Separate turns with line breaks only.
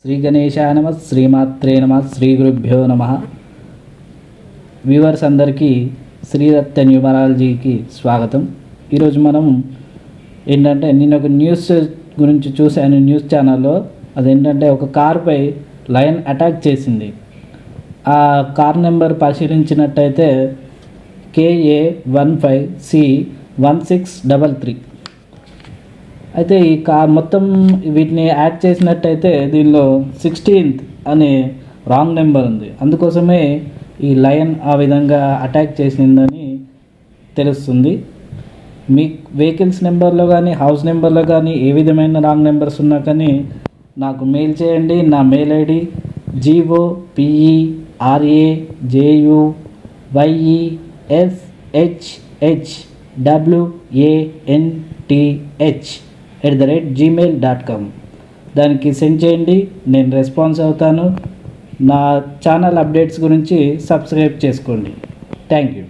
శ్రీ గణేశాయ నమ, శ్రీమాత్రే నమ, శ్రీ గురుభ్యో నమ. వ్యూవర్స్ అందరికీ శ్రీదత్త న్యూమరాలజీకి స్వాగతం. ఈరోజు మనం ఏంటంటే నేను ఒక న్యూస్ గురించి చూశాను న్యూస్ ఛానల్లో. అదేంటంటే ఒక కారుపై లయన్ అటాక్ చేసింది. ఆ కార్ నెంబర్ పరిశీలించినట్టయితే KA15C1633. అయితే ఈ కార్ మొత్తం వీటిని యాడ్ చేసినట్టయితే దీనిలో 16th అనే రాంగ్ నెంబర్ ఉంది. అందుకోసమే ఈ లయన్ ఆ విధంగా అటాక్ చేసిందని తెలుస్తుంది. మీ వెహికల్స్ నెంబర్లో కానీ హౌస్ నెంబర్లో కానీ ఏ విధమైన రాంగ్ నెంబర్స్ ఉన్నా కానీ నాకు మెయిల్ చేయండి. నా మెయిల్ ఐడి GOPERAJUYESHWANTH@gmail.com. దానికి సెండ్ చేయండి, నేను రెస్పాన్స్ అవుతాను. నా ఛానల్ అప్డేట్స్ గురించి సబ్స్క్రైబ్ చేసుకోండి. Thank you.